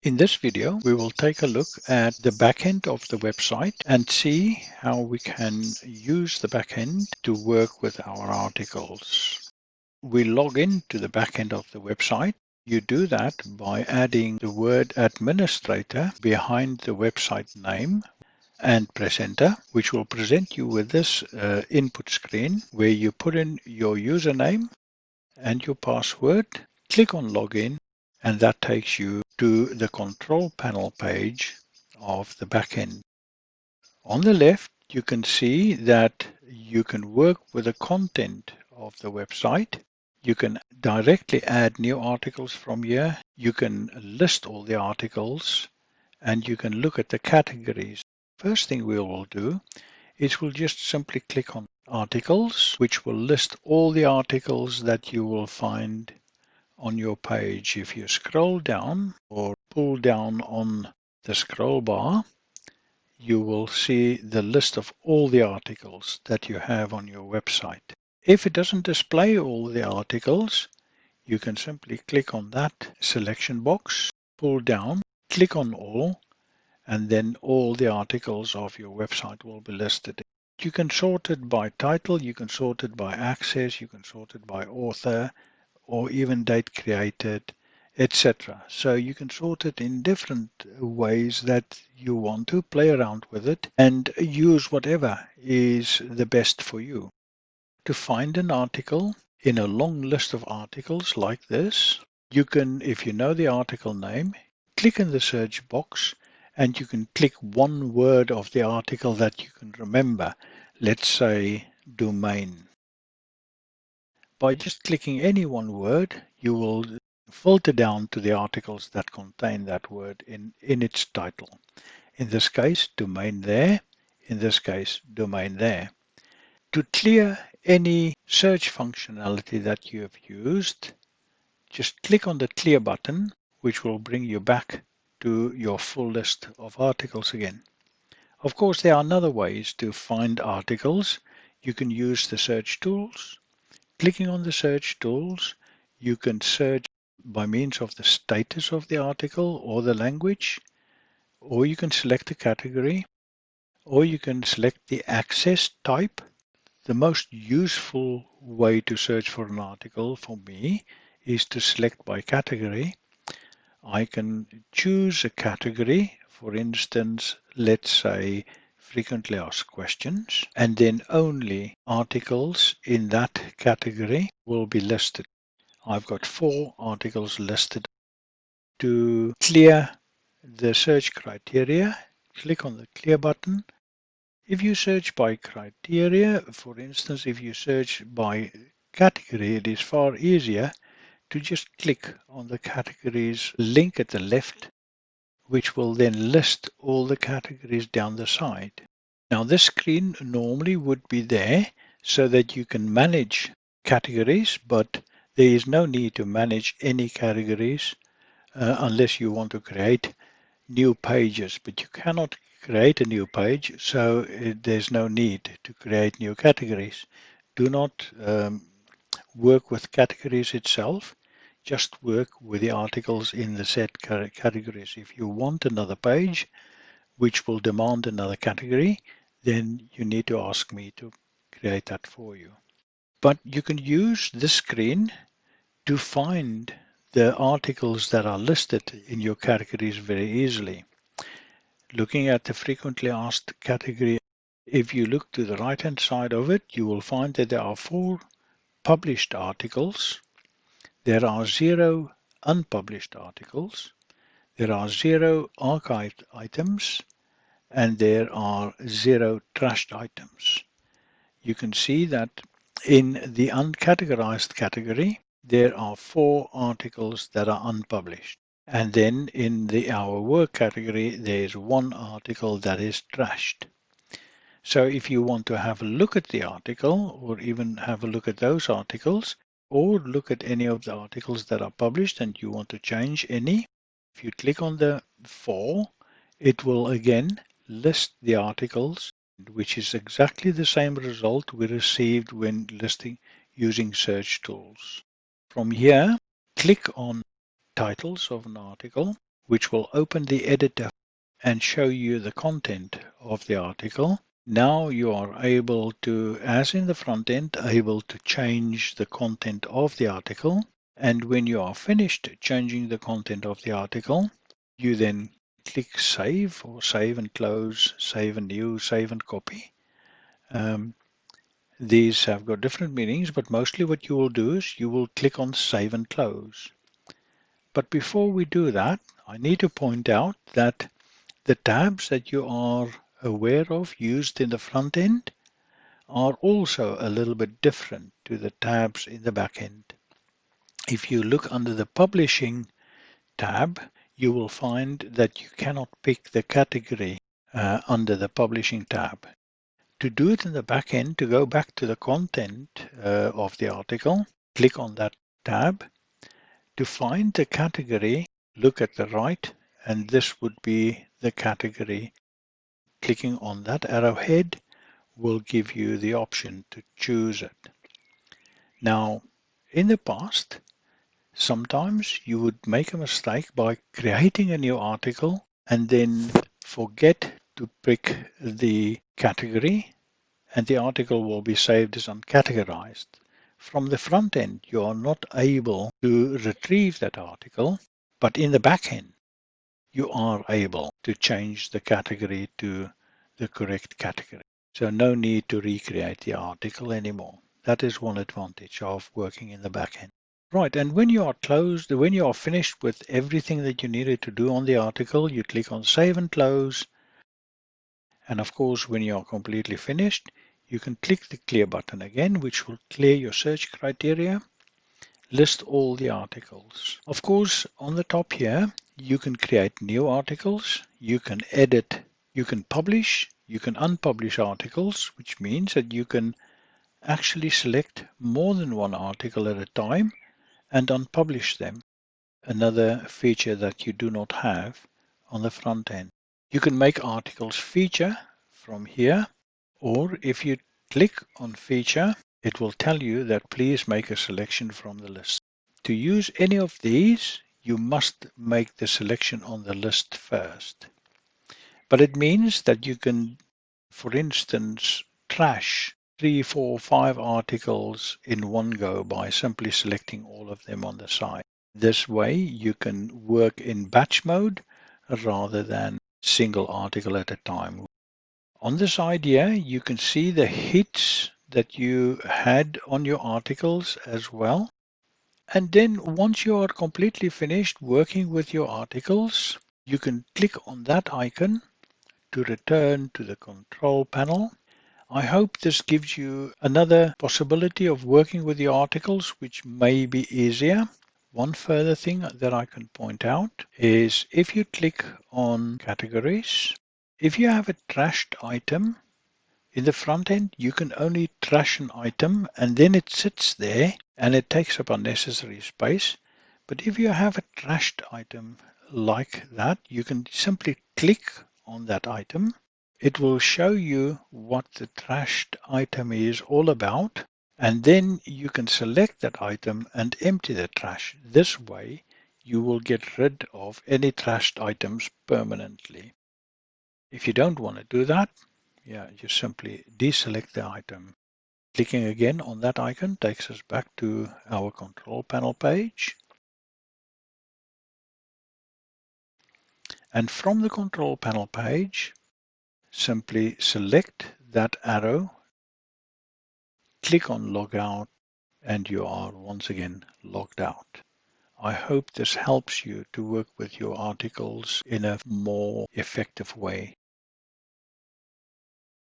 In this video, we will take a look at the backend of the website and see how we can use the backend to work with our articles. We log in to the backend of the website. You do that by adding the word administrator behind the website name and press enter, which will present you with this input screen where you put in your username and your password, click on login, and that takes you to the control panel page of the backend. On the left, you can see that you can work with the content of the website. You can directly add new articles from here. You can list all the articles and you can look at the categories. First thing we will do is we'll just simply click on articles, which will list all the articles that you will find on your page. If you scroll down or pull down on the scroll bar, you will see the list of all the articles that you have on your website. If it doesn't display all the articles, you can simply click on that selection box, pull down, click on all, and then all the articles of your website will be listed. You can sort it by title, you can sort it by access, you can sort it by author, or even date created, etc. So you can sort it in different ways that you want to play around with it and use whatever is the best for you. To find an article in a long list of articles like this, you can, if you know the article name, click in the search box and you can click one word of the article that you can remember. Let's say domain. By just clicking any one word, you will filter down to the articles that contain that word in its title. In this case, domain there. In this case, domain there. To clear any search functionality that you have used, just click on the clear button, which will bring you back to your full list of articles again. Of course, there are other ways to find articles. You can use the search tools. Clicking on the search tools, you can search by means of the status of the article or the language, or you can select a category, or you can select the access type. The most useful way to search for an article for me is to select by category. I can choose a category, for instance, let's say frequently asked questions, and then only articles in that category will be listed. I've got 4 articles listed. To clear the search criteria, click on the clear button. If you search by criteria, for instance, if you search by category, it is far easier to just click on the categories link at the left, which will then list all the categories down the side. Now this screen normally would be there so that you can manage categories, but there is no need to manage any categories unless you want to create new pages, but you cannot create a new page, so there's no need to create new categories. Do not work with categories itself, just work with the articles in the set categories. If you want another page which will demand another category, then you need to ask me to create that for you. But you can use this screen to find the articles that are listed in your categories very easily. Looking at the frequently asked category, if you look to the right-hand side of it, you will find that there are 4 published articles. There are 0 unpublished articles. There are 0 archived items, and there are 0 trashed items. You can see that in the uncategorized category, there are 4 articles that are unpublished. And then in the Our Work category, there is 1 article that is trashed. So if you want to have a look at the article, or even have a look at those articles, or look at any of the articles that are published and you want to change any, if you click on the 4, it will again list the articles, which is exactly the same result we received when listing using search tools. From here, click on titles of an article, which will open the editor and show you the content of the article. Now you are able to, as in the front end, able to change the content of the article. And when you are finished changing the content of the article, you then click Save or Save and Close, Save and New, Save and Copy. These have got different meanings, but mostly what you will do is you will click on Save and Close. But before we do that, I need to point out that the tabs that you are aware of used in the front end are also a little bit different to the tabs in the back end. If you look under the Publishing tab, you will find that you cannot pick the category under the Publishing tab. To do it in the back end, to go back to the content of the article, click on that tab. To find the category, look at the right, and this would be the category. Clicking on that arrowhead will give you the option to choose it. Now, in the past, sometimes you would make a mistake by creating a new article and then forget to pick the category, and the article will be saved as uncategorized. From the front end, you are not able to retrieve that article, but in the back end, you are able to change the category to the correct category. So no need to recreate the article anymore. That is one advantage of working in the back end. Right, and when you are finished with everything that you needed to do on the article, you click on Save and Close. And of course, when you are completely finished, you can click the Clear button again, which will clear your search criteria, list all the articles. Of course, on the top here, you can create new articles, you can edit, you can publish, you can unpublish articles, which means that you can actually select more than one article at a time and unpublish them. Another feature that you do not have on the front end. You can make articles feature from here, or if you click on feature, it will tell you that please make a selection from the list. To use any of these, you must make the selection on the list first. But it means that you can, for instance, trash 3, 4, 5 articles in one go by simply selecting all of them on the side. This way you can work in batch mode rather than single article at a time. On the side here, you can see the hits that you had on your articles as well. And then once you are completely finished working with your articles, you can click on that icon to return to the control panel. I hope this gives you another possibility of working with your articles, which may be easier. One further thing that I can point out is if you click on categories, if you have a trashed item, in the front end, you can only trash an item and then it sits there and it takes up unnecessary space. But if you have a trashed item like that, you can simply click on that item. It will show you what the trashed item is all about. And then you can select that item and empty the trash. This way, you will get rid of any trashed items permanently. If you don't want to do that, you simply deselect the item. Clicking again on that icon takes us back to our control panel page. And from the control panel page, simply select that arrow, click on Logout, and you are once again logged out. I hope this helps you to work with your articles in a more effective way.